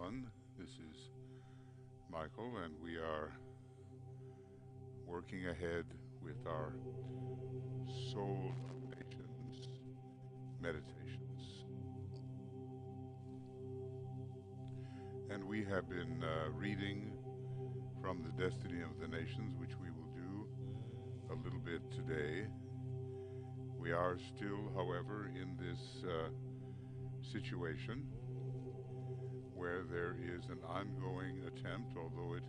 everyone. This is Michael, and we are working ahead with our Soul Nations meditations. And we have been reading from the Destiny of the Nations, which we will do a little bit today. We are still, however, in this situation where there is an ongoing attempt, although it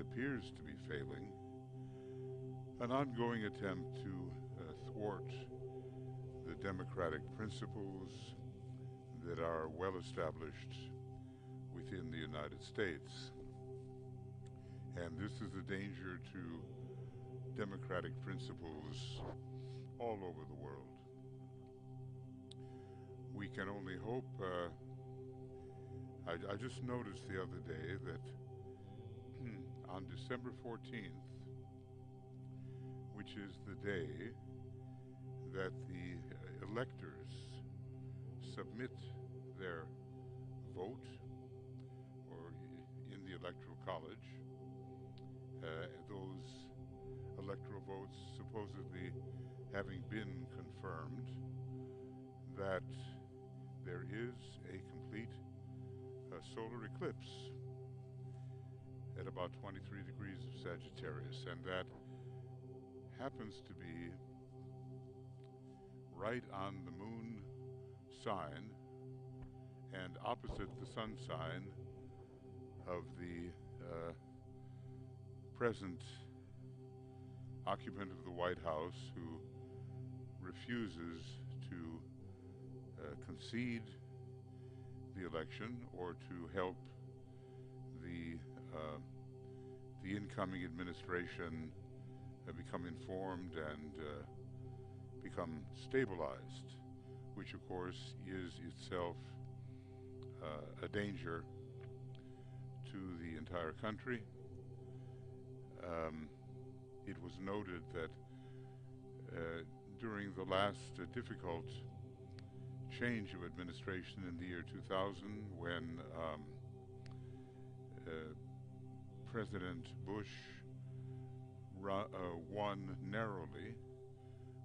appears to be failing, an ongoing attempt to thwart the democratic principles that are well established within the United States. And this is a danger to democratic principles all over the world. We can only hope. I just noticed the other day that on December 14th, which is the day that the electors submit their vote, or in the Electoral College, those electoral votes supposedly having been confirmed, that there is a complete solar eclipse at about 23 degrees of Sagittarius, and that happens to be right on the moon sign and opposite the sun sign of the present occupant of the White House, who refuses to concede the election or to help the incoming administration become informed and become stabilized, which of course is itself a danger to the entire country. It was noted that during the last difficult change of administration in the year 2000, when President Bush won narrowly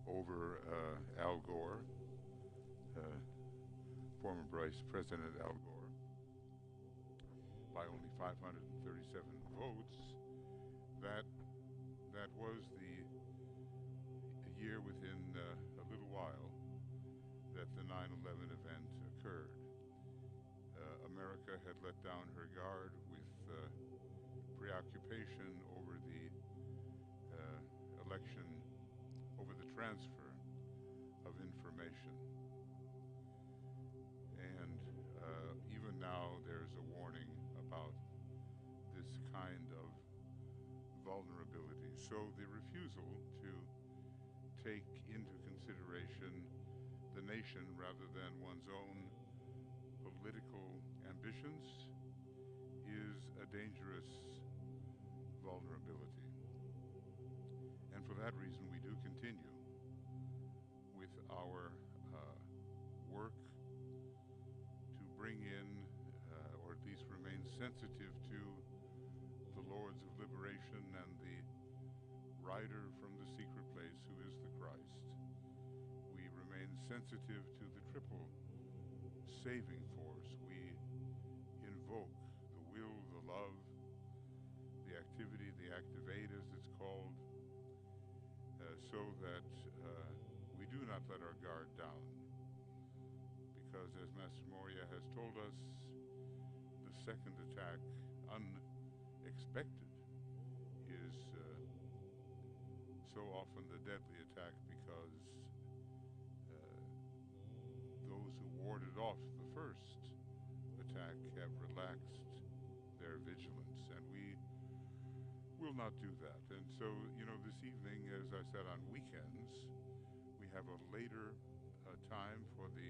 over Al Gore, former Vice President Al Gore, by only 537 votes, that was the year within a little while that the 9/11 event occurred. America had let down her guard with preoccupation over the election, over the transfer of information. And even now there's a warning about this kind of vulnerability. So the refusal to take into consideration the nation rather than one's own political ambitions is a dangerous vulnerability. And for that reason, we do continue with our work to bring in, or at least remain sensitive to, the Lords of Liberation and the rider from the secret place, who is the Christ. We remain sensitive to the triple saving force. We invoke the will, the love, the activity, the activate as it's called, so that we do not let our guard down. Because as Master Moria has told us, the second attack, unexpected, is so often the deadly attack, because those who warded off the first attack have relaxed their vigilance, and we will not do that. And so, this evening, as I said, on weekends, we have a later time for the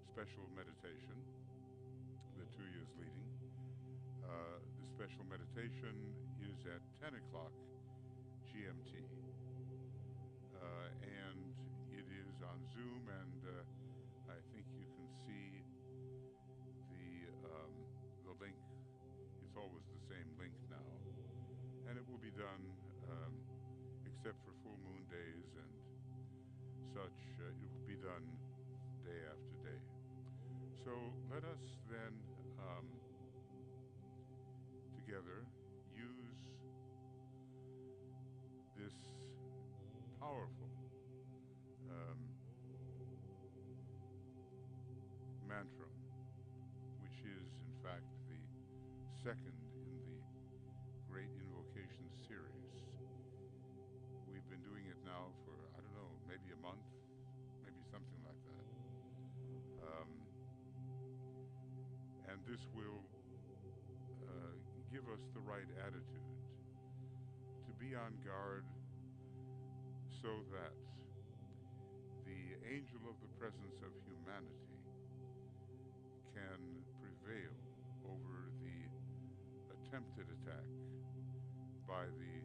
special meditation that Tuya is leading. The special meditation is at 10 o'clock GMT. And it is on Zoom, and I think you can see the done, except for full moon days and such, it will be done day after day. So let us then together use this powerful mantra, which is in fact the second in the Great Invocation series. We've been doing it now for, I don't know, maybe a month, maybe something like that. And this will give us the right attitude to be on guard so that the angel of the presence of humanity can prevail over the attempted attack by the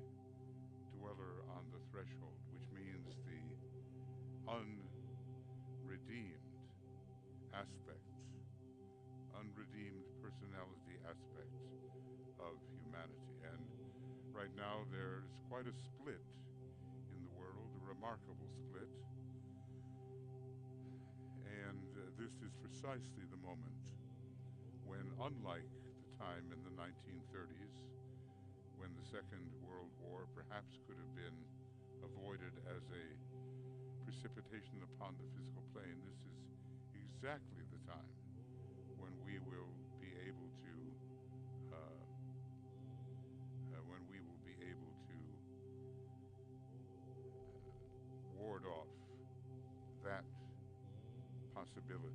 dweller on the threshold, which means the unredeemed aspects, unredeemed personality aspects of humanity. And right now there's quite a split in the world, a remarkable split. And this is precisely the moment when, unlike the time in the 1930s, when the Second World War perhaps could have been avoided as a precipitation upon the physical plane, this is exactly the time when we will be able to ward off that possibility.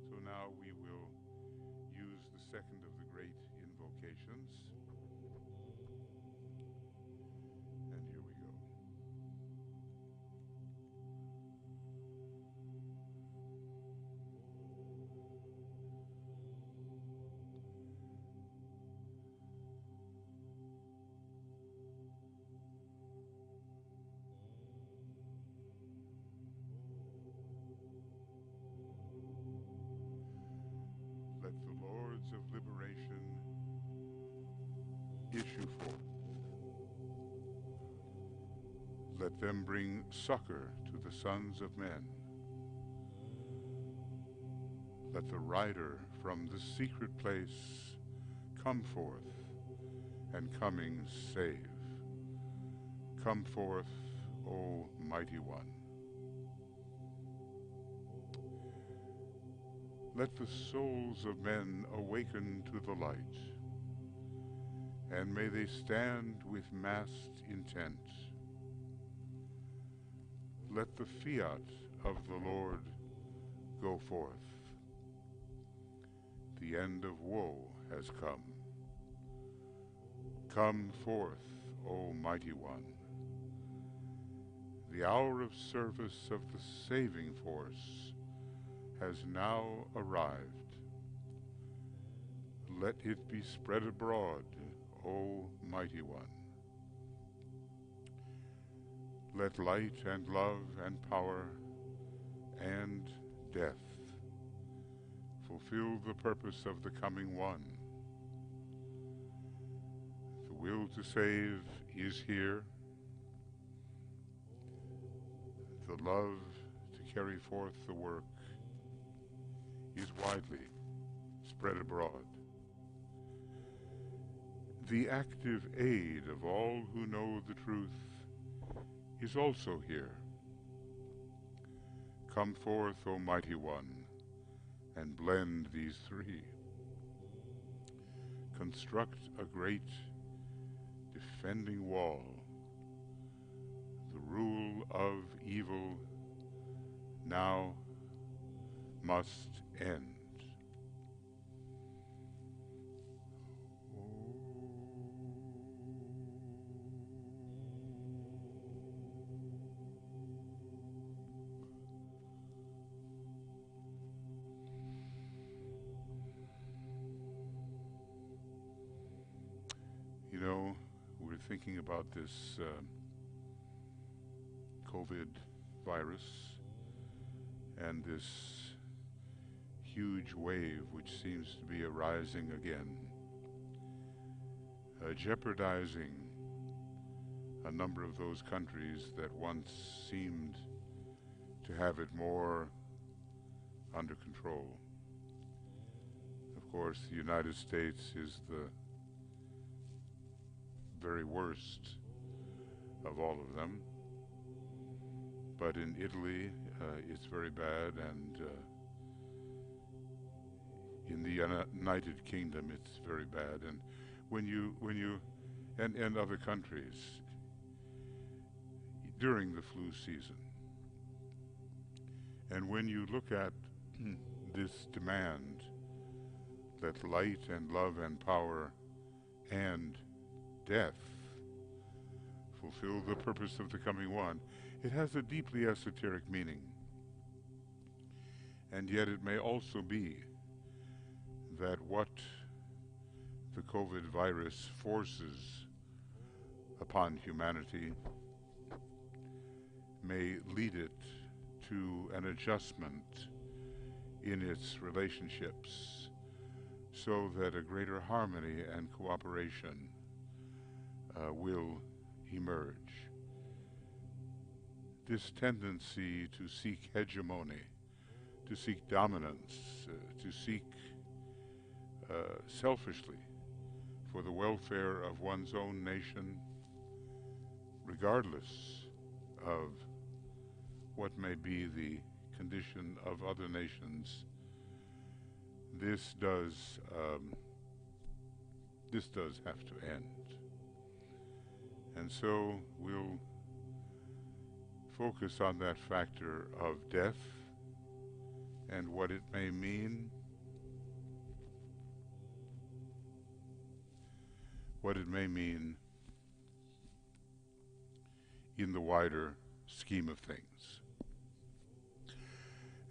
So now we will use the second of the great invocations. And here we go. Let the Lords of Liberation issue forth. Let them bring succor to the sons of men. Let the rider from the secret place come forth, and coming save. Come forth, O Mighty One. Let the souls of men awaken to the light, and may they stand with massed intent. Let the fiat of the Lord go forth. The end of woe has come. Come forth, O Mighty One. The hour of service of the saving force has now arrived. Let it be spread abroad, O Mighty One. Let light and love and power and death fulfill the purpose of the coming one. The will to save is here. The love to carry forth the work is widely spread abroad. The active aid of all who know the truth is also here. Come forth, O Mighty One, and blend these three. Construct a great defending wall. The rule of evil now must end. You know, we're thinking about this COVID virus and this huge wave which seems to be arising again, jeopardizing a number of those countries that once seemed to have it more under control. Of course, the United States is the very worst of all of them, but in Italy it's very bad, and in the United Kingdom it's very bad, and and other countries during the flu season. And when you look at this demand that light and love and power and death fulfill the purpose of the coming one, it has a deeply esoteric meaning. And yet it may also be that what the COVID virus forces upon humanity may lead it to an adjustment in its relationships so that a greater harmony and cooperation will emerge. This tendency to seek hegemony, to seek dominance, to seek selfishly for the welfare of one's own nation, regardless of what may be the condition of other nations, this does have to end. And so we'll focus on that factor of death and what it may mean, in the wider scheme of things.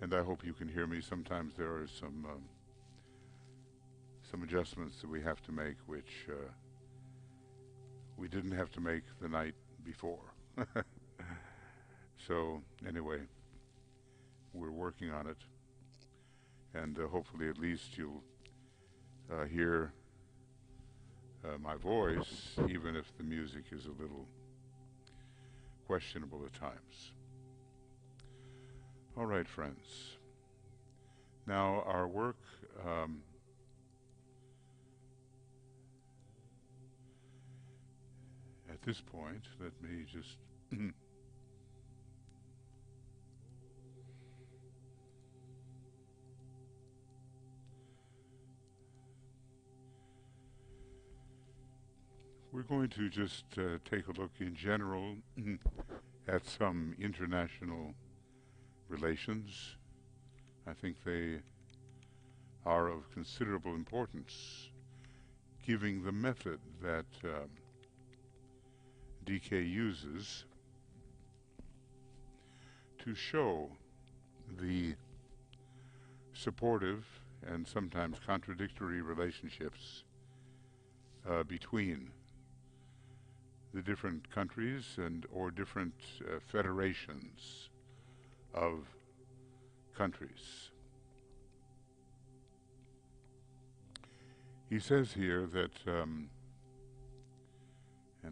And I hope you can hear me. Sometimes there are some adjustments that we have to make, which we didn't have to make the night before. So anyway, we're working on it, and hopefully at least you'll hear my voice, even if the music is a little questionable at times. All right, friends. Now our work at this point, let me just we're going to just take a look in general at some international relations. I think they are of considerable importance, given the method that DK uses to show the supportive and sometimes contradictory relationships between the different countries or different federations of countries. He says here that, and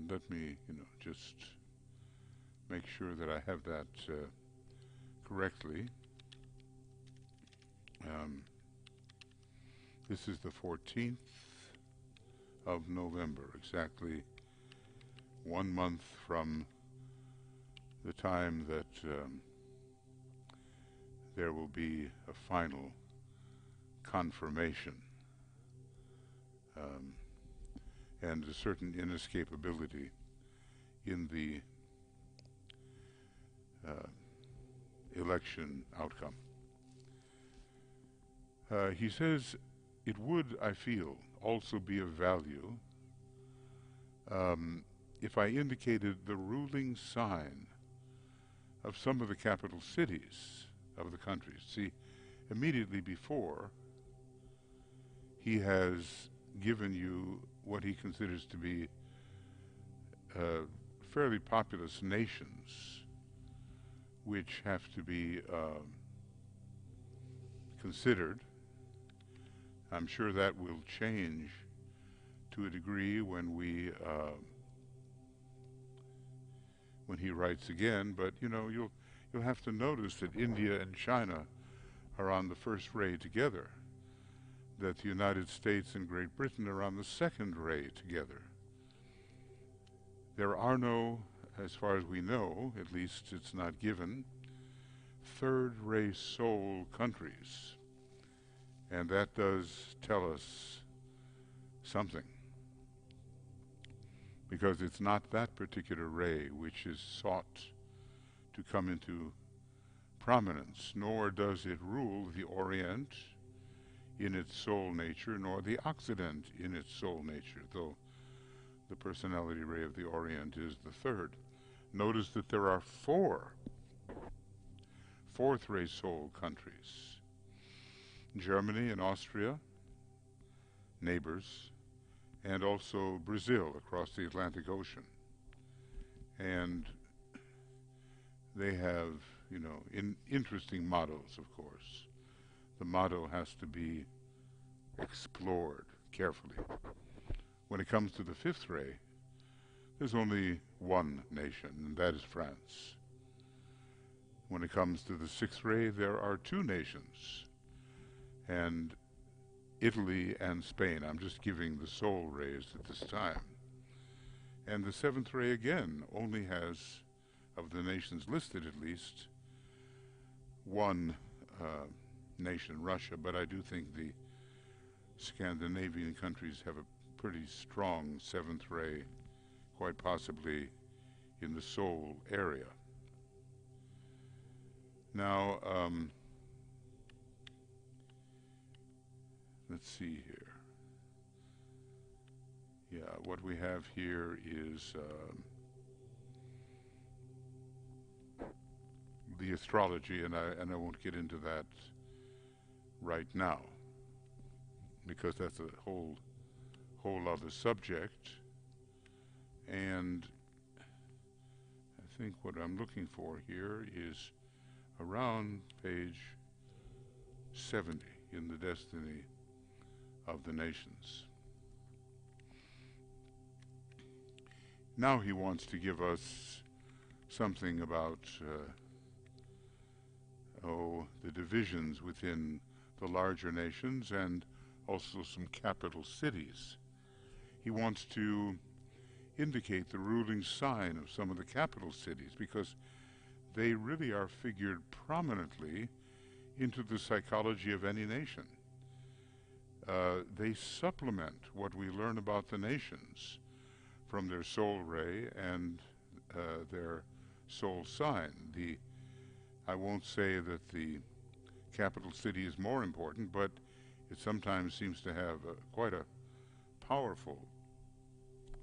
let me, just make sure that I have that correctly. This is the 14th of November, exactly 1 month from the time that there will be a final confirmation and a certain inescapability in the election outcome. He says, it would, I feel, also be of value if I indicated the ruling sign of some of the capital cities of the countries. See, immediately before, he has given you what he considers to be fairly populous nations which have to be considered. I'm sure that will change to a degree when he writes again. But you know, you'll have to notice that India and China are on the first ray together, that the United States and Great Britain are on the second ray together. There are no, as far as we know, at least it's not given, third-ray soul countries. And that does tell us something. Because it's not that particular ray which is sought to come into prominence, nor does it rule the Orient in its soul nature, nor the Occident in its soul nature, though the personality ray of the Orient is the third. Notice that there are four fourth-ray soul countries: Germany and Austria, neighbors, and also Brazil across the Atlantic Ocean. And they have, you know, interesting mottos, of course. The motto has to be explored carefully. When it comes to the fifth ray, there's only one nation, and that is France. When it comes to the sixth ray, there are two nations, and Italy and Spain. I'm just giving the soul rays at this time. And the seventh ray, again, only has, of the nations listed at least, one nation, Russia, but I do think the Scandinavian countries have a pretty strong seventh ray, quite possibly in the soul area. Now, let's see here. Yeah, what we have here is the astrology, and I won't get into that right now, because that's a whole other subject. And I think what I'm looking for here is around page 70 in the Destiny of the Nations. Now he wants to give us something about the divisions within the larger nations and also some capital cities. He wants to indicate the ruling sign of some of the capital cities, because they really are figured prominently into the psychology of any nation. They supplement what we learn about the nations from their soul ray and their soul sign. I won't say that the capital city is more important, but it sometimes seems to have quite a powerful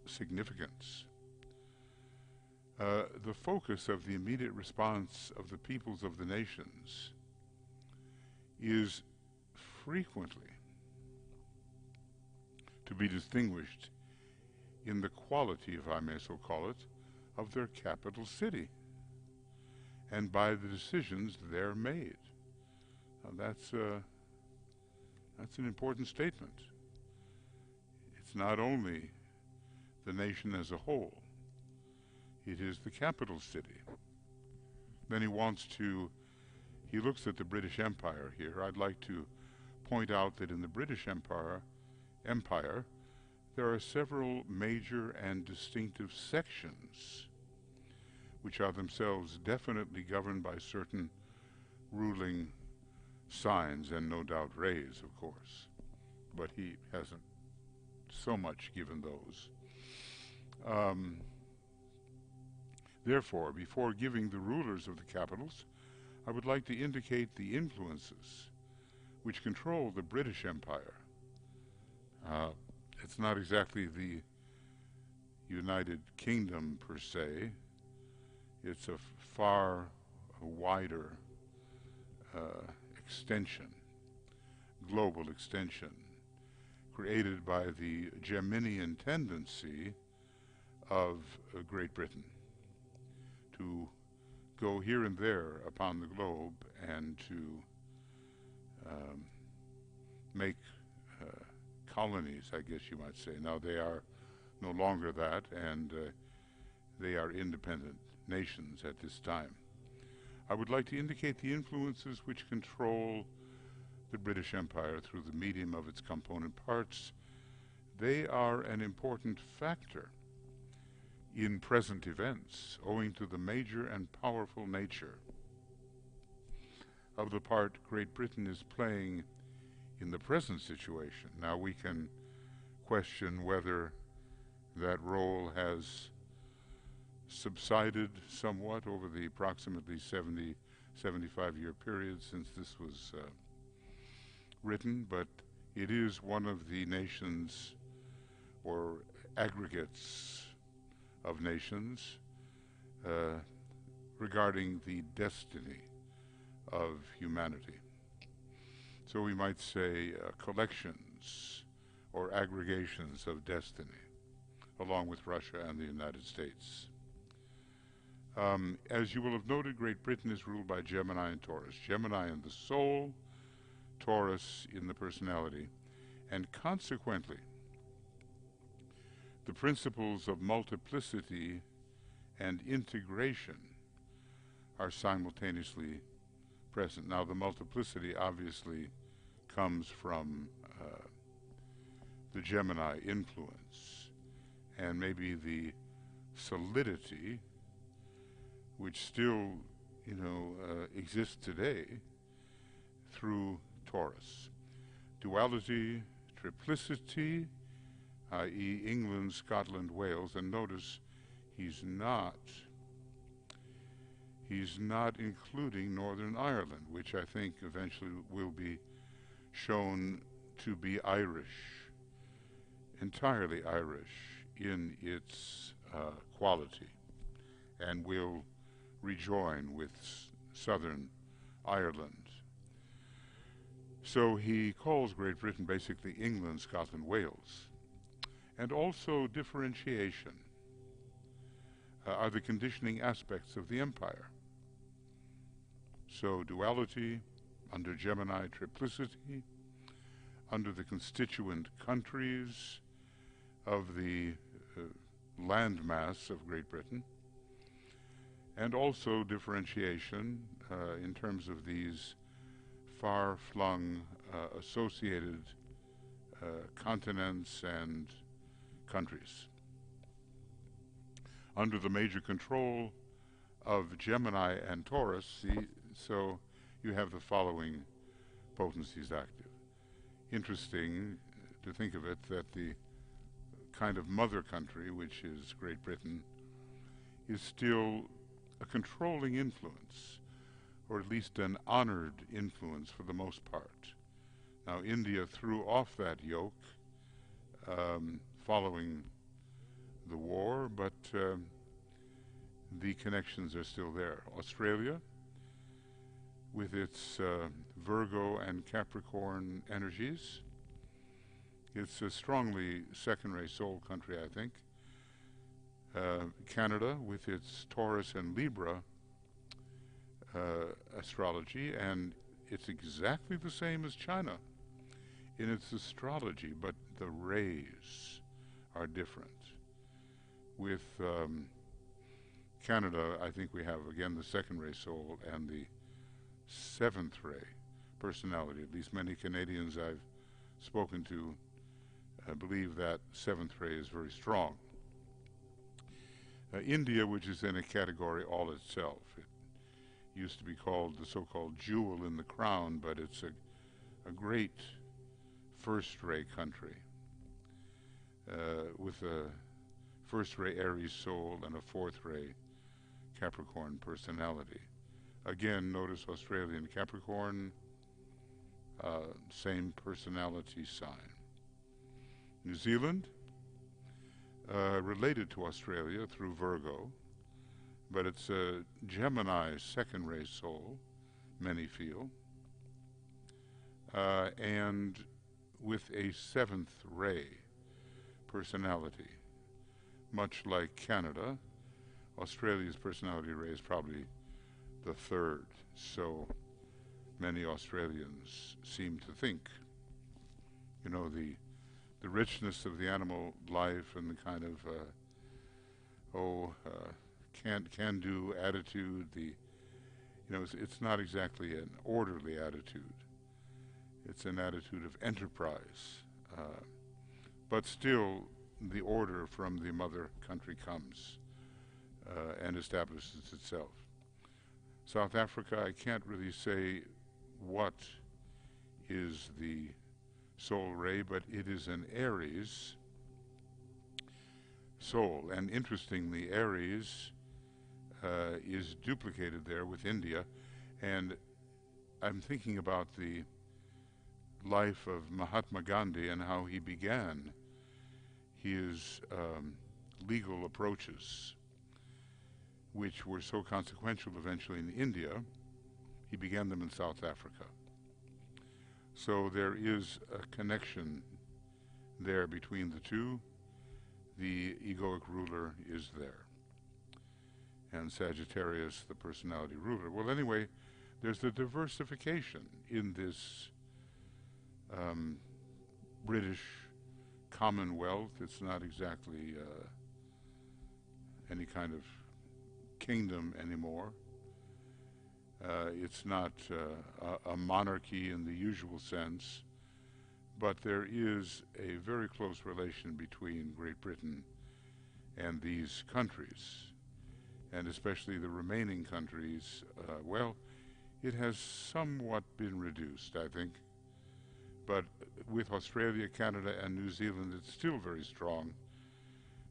significance. The focus of the immediate response of the peoples of the nations is frequently to be distinguished in the quality, if I may so call it, of their capital city, and by the decisions there made. Now that's an important statement. It's not only the nation as a whole, it is the capital city. Then he looks at the British Empire here. I'd like to point out that in the British Empire, there are several major and distinctive sections which are themselves definitely governed by certain ruling signs, and no doubt rays, of course. But he hasn't so much given those. Therefore, before giving the rulers of the capitals, I would like to indicate the influences which control the British Empire. It's not exactly the United Kingdom per se. It's a far wider extension, global extension, created by the Geminian tendency of Great Britain to go here and there upon the globe and to make colonies, I guess you might say. Now they are no longer that, and they are independent nations at this time. I would like to indicate the influences which control the British Empire through the medium of its component parts. They are an important factor in present events, owing to the major and powerful nature of the part Great Britain is playing in the present situation. Now we can question whether that role has subsided somewhat over the approximately 75-year period since this was written, but it is one of the nations or aggregates of nations regarding the destiny of humanity. So we might say collections or aggregations of destiny, along with Russia and the United States. As you will have noted, Great Britain is ruled by Gemini and Taurus. Gemini in the soul, Taurus in the personality, and consequently, the principles of multiplicity and integration are simultaneously present. Now, the multiplicity obviously comes from the Gemini influence, and maybe the solidity, which still, exists today through Taurus. Duality, triplicity, i.e. England, Scotland, Wales, and notice he's not including Northern Ireland, which I think eventually will be shown to be Irish, entirely Irish in its quality, and will rejoin with Southern Ireland. So he calls Great Britain basically England, Scotland, Wales. And also differentiation are the conditioning aspects of the empire. So duality, under Gemini, triplicity, under the constituent countries of the landmass of Great Britain, and also differentiation in terms of these far-flung associated continents and countries. Under the major control of Gemini and Taurus, so you have the following potencies active. Interesting to think of it that the kind of mother country, which is Great Britain, is still a controlling influence, or at least an honored influence for the most part. Now, India threw off that yoke following the war, but the connections are still there. Australia, with its Virgo and Capricorn energies, it's a strongly second-ray soul country, I think. Canada, with its Taurus and Libra astrology, and it's exactly the same as China in its astrology, but the rays are different. With Canada, I think we have, again, the second ray soul and the seventh ray personality. At least many Canadians I've spoken to believe that seventh ray is very strong. India, which is in a category all itself. It used to be called the so-called jewel in the crown, but it's a great first-ray country with a first-ray Aries soul and a fourth-ray Capricorn personality. Again, notice Australian Capricorn, same personality sign. New Zealand, related to Australia through Virgo, but it's a Gemini second-ray soul, many feel, and with a seventh-ray personality. Much like Canada, Australia's personality ray is probably the third. So many Australians seem to think. You know, the richness of the animal life and the kind of can-do attitude. It's not exactly an orderly attitude. It's an attitude of enterprise, but still, the order from the mother country comes and establishes itself. South Africa, I can't really say what is the soul ray, but it is an Aries soul. And interestingly, Aries is duplicated there with India. And I'm thinking about the life of Mahatma Gandhi and how he began his legal approaches, which were so consequential eventually in India. He began them in South Africa. So there is a connection there between the two. The egoic ruler is there, and Sagittarius, the personality ruler. Well, anyway, there's the diversification in this British Commonwealth. It's not exactly any kind of kingdom anymore. It's not a monarchy in the usual sense, but there is a very close relation between Great Britain and these countries, and especially the remaining countries. Well, it has somewhat been reduced, I think, but with Australia, Canada, and New Zealand, it's still very strong.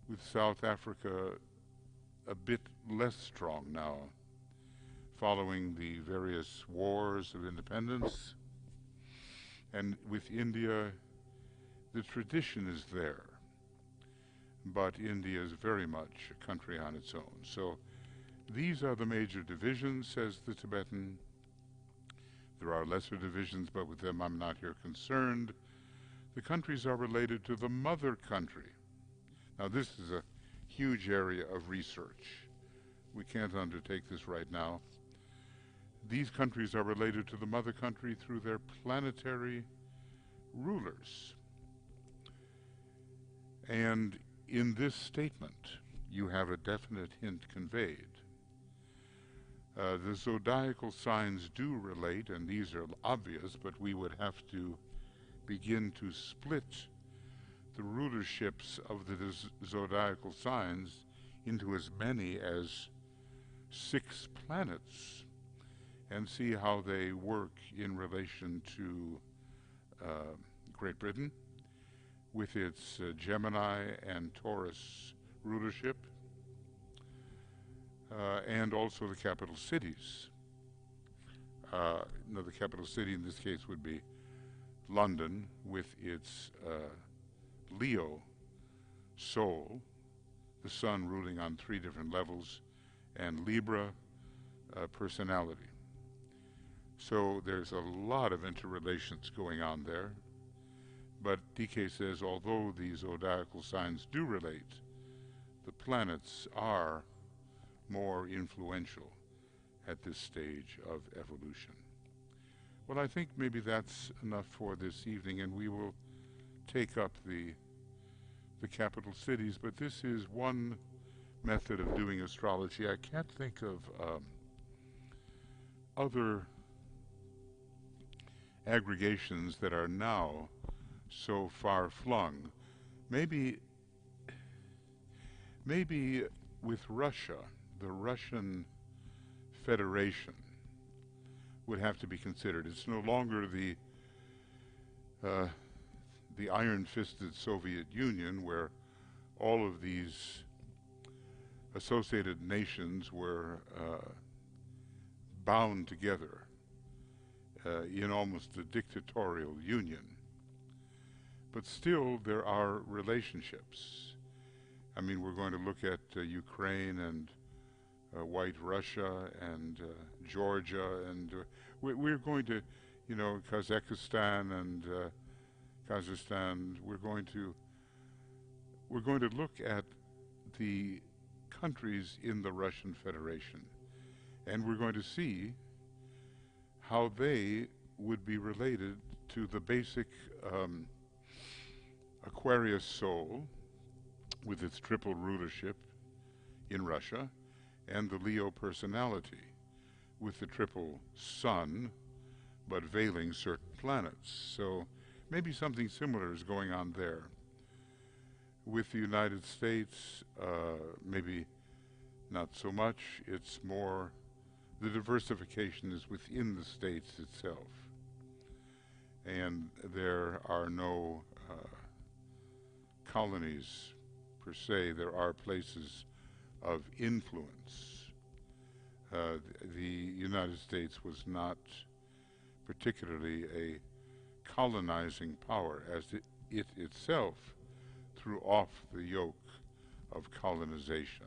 With South Africa, a bit less strong now, following the various wars of independence. And with India, the tradition is there, but India is very much a country on its own. So these are the major divisions, says the Tibetan. There are lesser divisions, but with them I'm not here concerned. The countries are related to the mother country. Now this is a huge area of research. We can't undertake this right now. These countries are related to the mother country through their planetary rulers. And in this statement, you have a definite hint conveyed. The zodiacal signs do relate, and these are obvious, but we would have to begin to split the rulerships of the zodiacal signs into as many as 6 planets and see how they work in relation to Great Britain with its Gemini and Taurus rulership, and also the capital cities. The capital city in this case would be London with its Leo soul, the sun ruling on 3 different levels, and Libra personality. So there's a lot of interrelations going on there. But DK says, although these zodiacal signs do relate, the planets are more influential at this stage of evolution. Well, I think maybe that's enough for this evening, and we will take up the capital cities. But this is one method of doing astrology. I can't think of other aggregations that are now so far-flung. Maybe with Russia, the Russian Federation would have to be considered. It's no longer the iron-fisted Soviet Union, where all of these associated nations were bound together in almost a dictatorial union. But still, there are relationships. I mean, we're going to look at Ukraine and White Russia and Georgia, and we're going to, Kazakhstan and Kazakhstan. We're going to look at the countries in the Russian Federation And we're going to see how they would be related to the basic Aquarius soul with its triple rulership in Russia, and the Leo personality with the triple sun, but veiling certain planets. So maybe something similar is going on there. With the United States, maybe not so much. It's more, the diversification is within the states itself. And there are no colonies per se. There are places of influence. The United States was not particularly a colonizing power, as it itself threw off the yoke of colonization.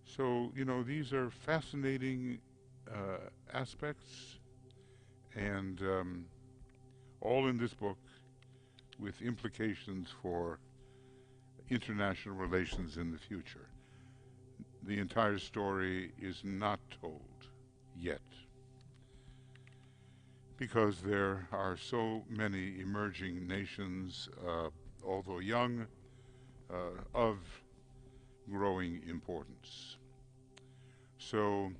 So, you know, these are fascinating aspects, and all in this book with implications for international relations in the future. The entire story is not told yet, because there are so many emerging nations, although young, of growing importance. So,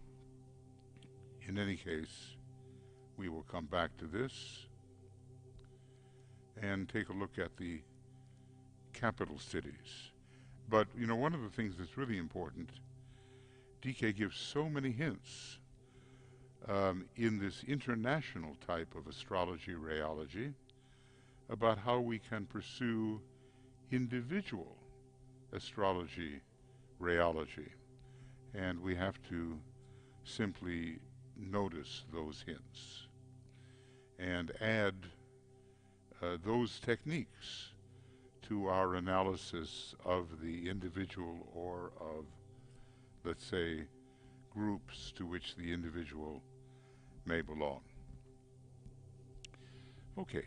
in any case, we will come back to this and take a look at the capital cities. But, you know, one of the things that's really important, DK gives so many hints in this international type of astrology rheology about how we can pursue individual astrology rheology. And we have to simply notice those hints and add those techniques to our analysis of the individual, or of, let's say, groups to which the individual may belong. Okay.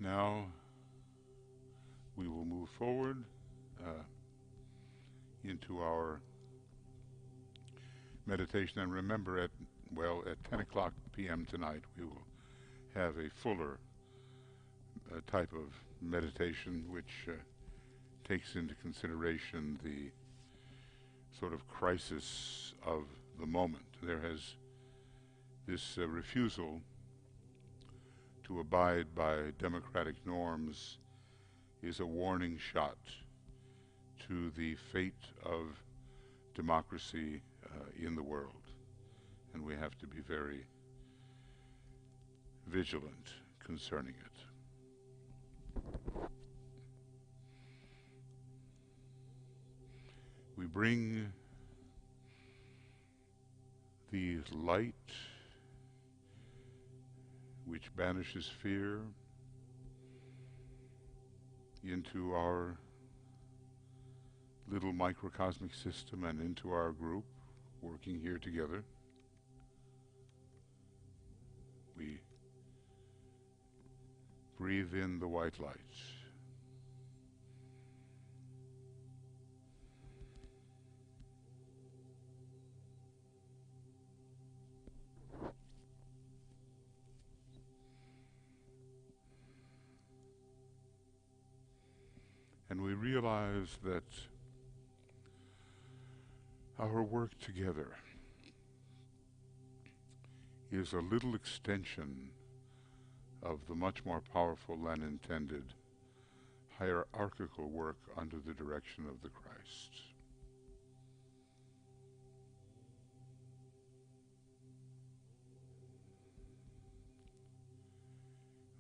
Now we will move forward into our meditation, and remember, at 10 o'clock p.m. tonight we will have a fuller type of meditation, which takes into consideration the sort of crisis of the moment. There has this refusal to abide by democratic norms is a warning shot to the fate of democracy in the world, and we have to be very vigilant concerning it. We bring the light which banishes fear into our little microcosmic system and into our group working here together. We breathe in the white light. And we realize that our work together is a little extension of the much more powerful and intended hierarchical work under the direction of the Christ.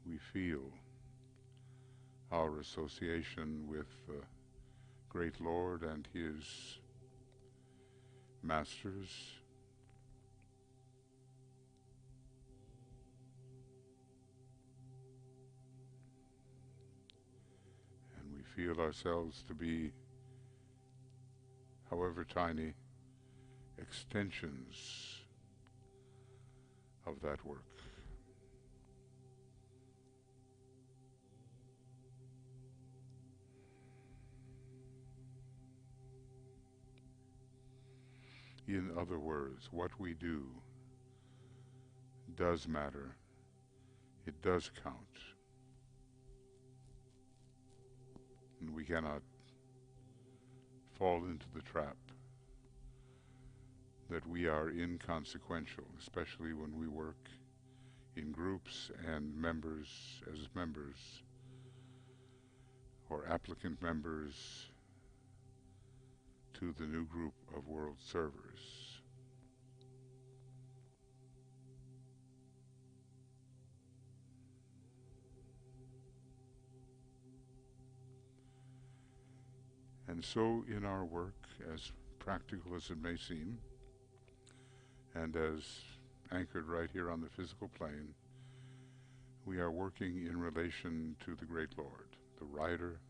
We feel our association with the great Lord and His masters, and we feel ourselves to be, however tiny, extensions of that work. In other words, what we do does matter. It does count. And we cannot fall into the trap that we are inconsequential, especially when we work in groups and members or applicant members to the new group of world servers. And so in our work, as practical as it may seem, and as anchored right here on the physical plane, we are working in relation to the Great Lord, the rider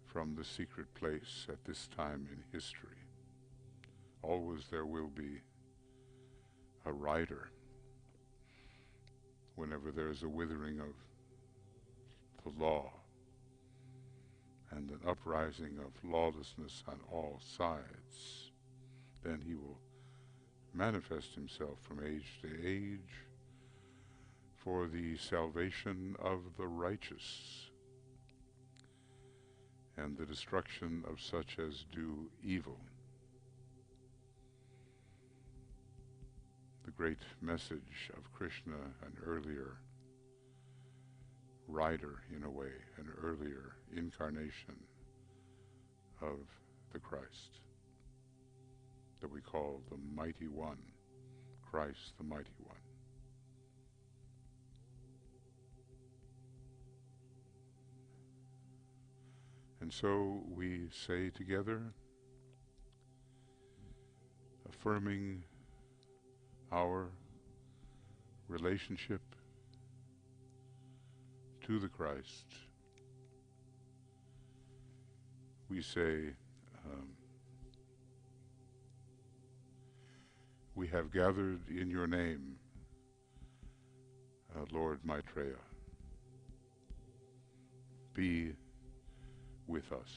from the secret place at this time in history. Always there will be a rider whenever there is a withering of the law and an uprising of lawlessness on all sides. Then he will manifest himself from age to age for the salvation of the righteous and the destruction of such as do evil. The great message of Krishna, an earlier rider in a way, an earlier incarnation of the Christ, that we call the Mighty One, Christ the Mighty One. And so we say together, affirming our relationship to the Christ, we say, we have gathered in your name, Lord Maitreya. Be with us.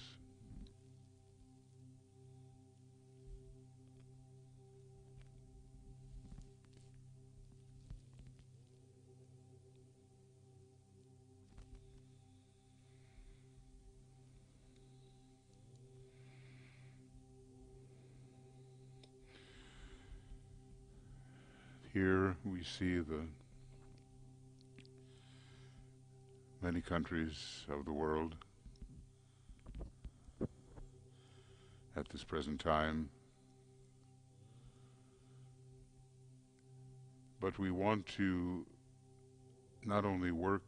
Here we see the many countries of the world at this present time, but we want to not only work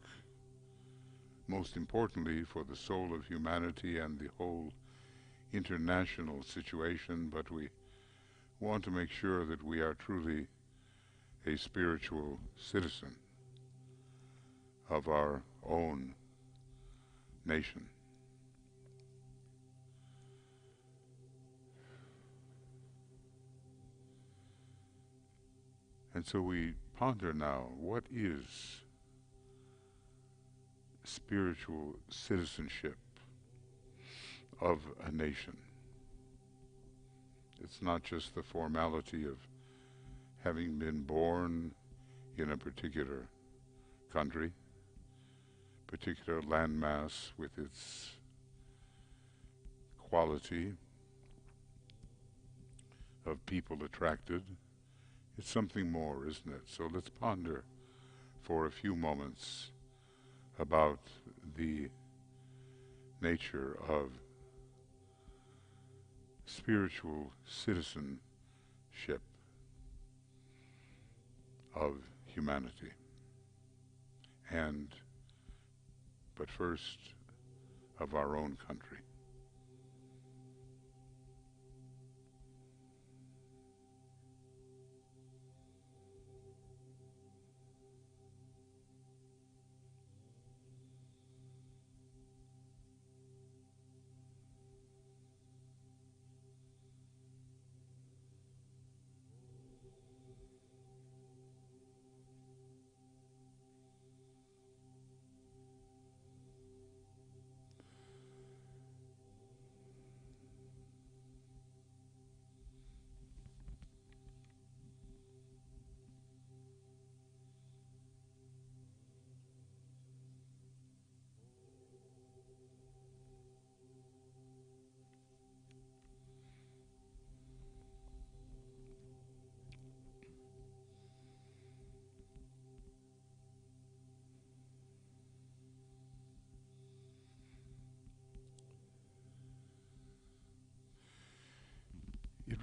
most importantly for the soul of humanity and the whole international situation, but we want to make sure that we are truly a spiritual citizen of our own nation. And so we ponder now, what is spiritual citizenship of a nation? It's not just the formality of having been born in a particular country, particular landmass with its quality of people attracted. It's something more, isn't it? So let's ponder for a few moments about the nature of spiritual citizenship of humanity. But first, of our own country.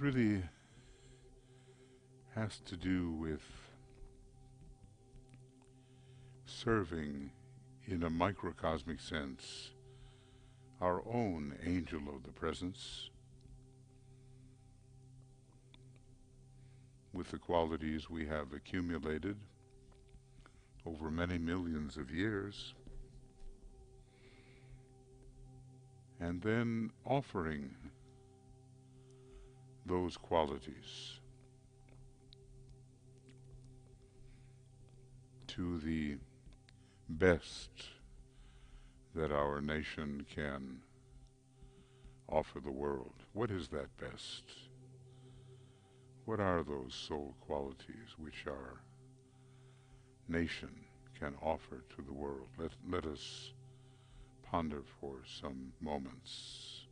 really has to do with serving, in a microcosmic sense, our own angel of the presence with the qualities we have accumulated over many millions of years, and then offering those qualities to the best that our nation can offer the world. What is that best? What are those soul qualities which our nation can offer to the world? Let us ponder for some moments.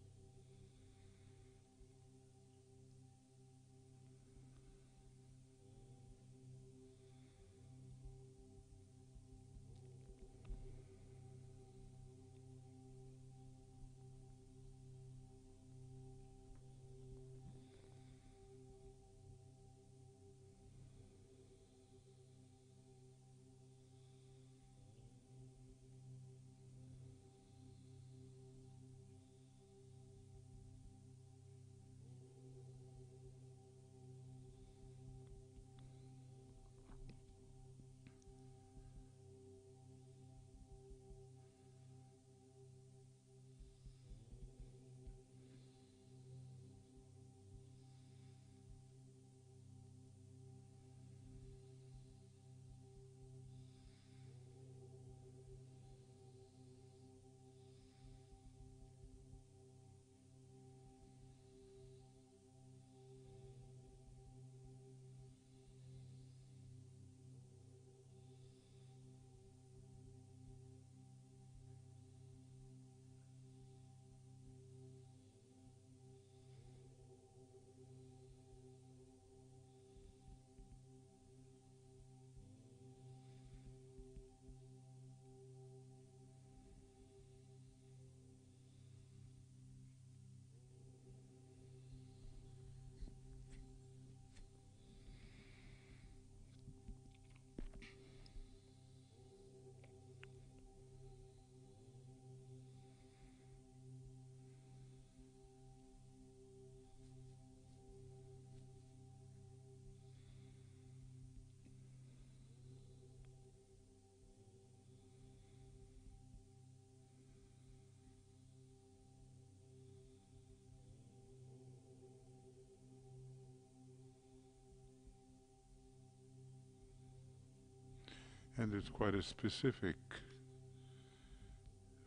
And it's quite a specific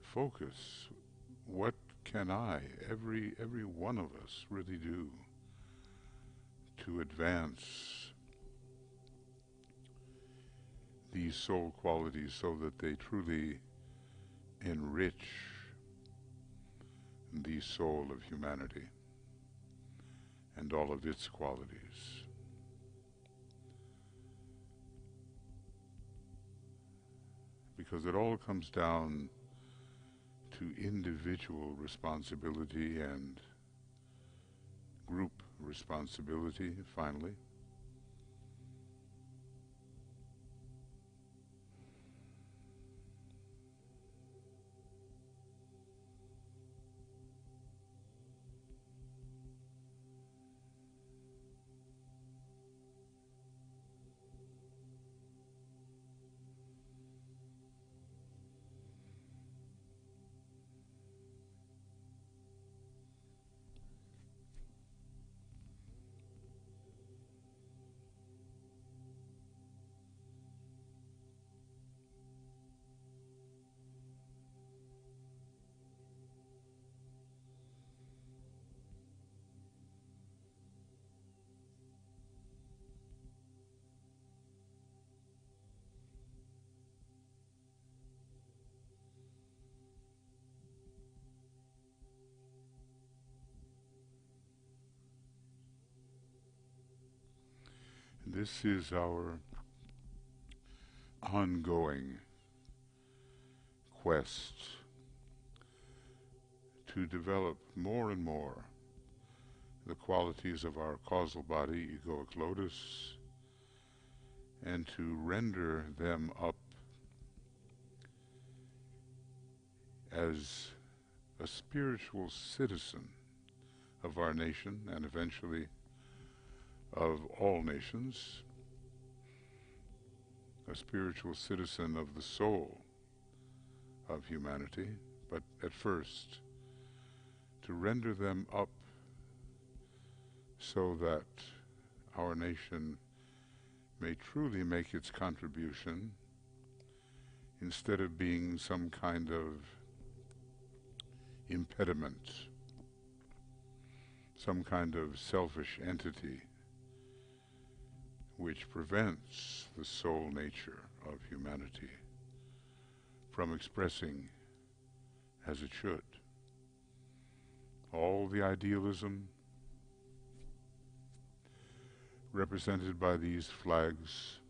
focus. What can every one of us really do to advance these soul qualities so that they truly enrich the soul of humanity and all of its qualities? Because it all comes down to individual responsibility and group responsibility, finally. This is our ongoing quest to develop more and more the qualities of our causal body, egoic lotus, and to render them up as a spiritual citizen of our nation and eventually of all nations, a spiritual citizen of the soul of humanity, but at first to render them up so that our nation may truly make its contribution instead of being some kind of impediment, some kind of selfish entity which prevents the soul nature of humanity from expressing as it should. All the idealism represented by these flags,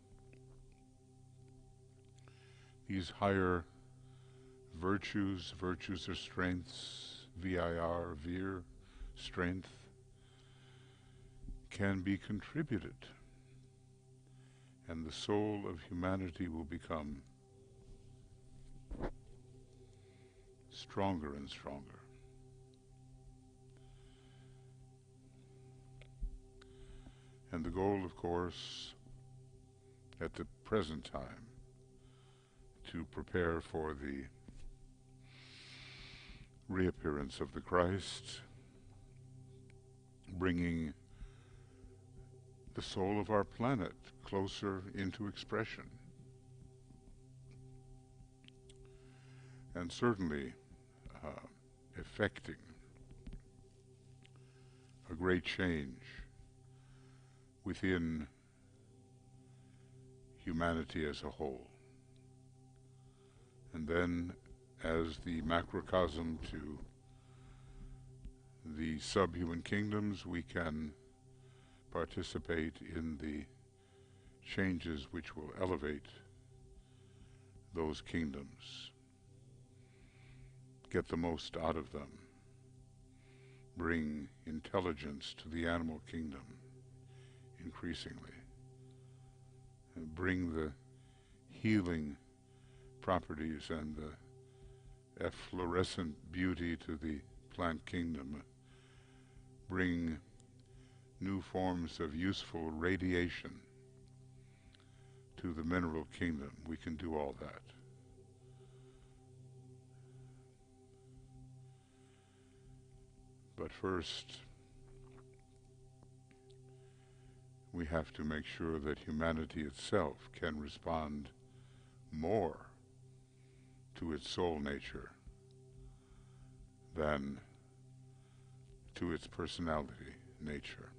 these higher virtues or strengths, VIR, vir, strength, can be contributed, and the soul of humanity will become stronger and stronger. And the goal, of course, at the present time, to prepare for the reappearance of the Christ, bringing the soul of our planet closer into expression, and certainly effecting a great change within humanity as a whole. And then, as the macrocosm to the subhuman kingdoms, we can participate in the changes which will elevate those kingdoms, get the most out of them, bring intelligence to the animal kingdom increasingly, and bring the healing properties and the efflorescent beauty to the plant kingdom, bring new forms of useful radiation to the mineral kingdom. We can do all that. But first, we have to make sure that humanity itself can respond more to its soul nature than to its personality nature,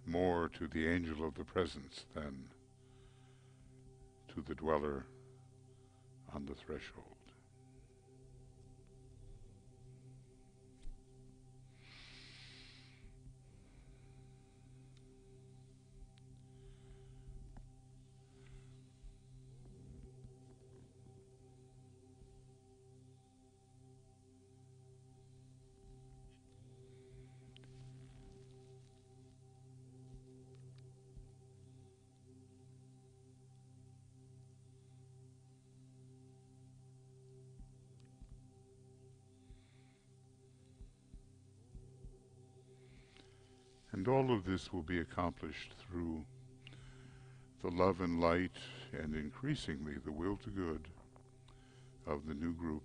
more to the angel of the presence than to the dweller on the threshold. And all of this will be accomplished through the love and light, and increasingly the will to good, of the new group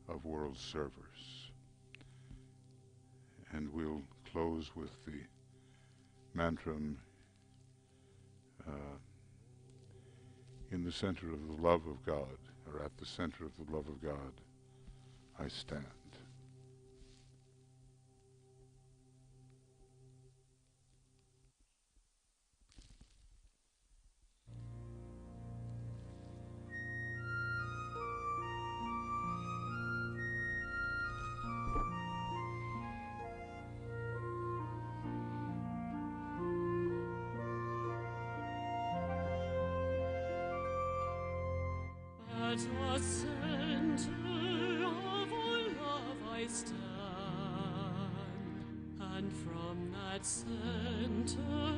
of world servers. And we'll close with the mantram, in the center of the love of God, or at the center of the love of God, I stand. At the center of all love I stand. And from that center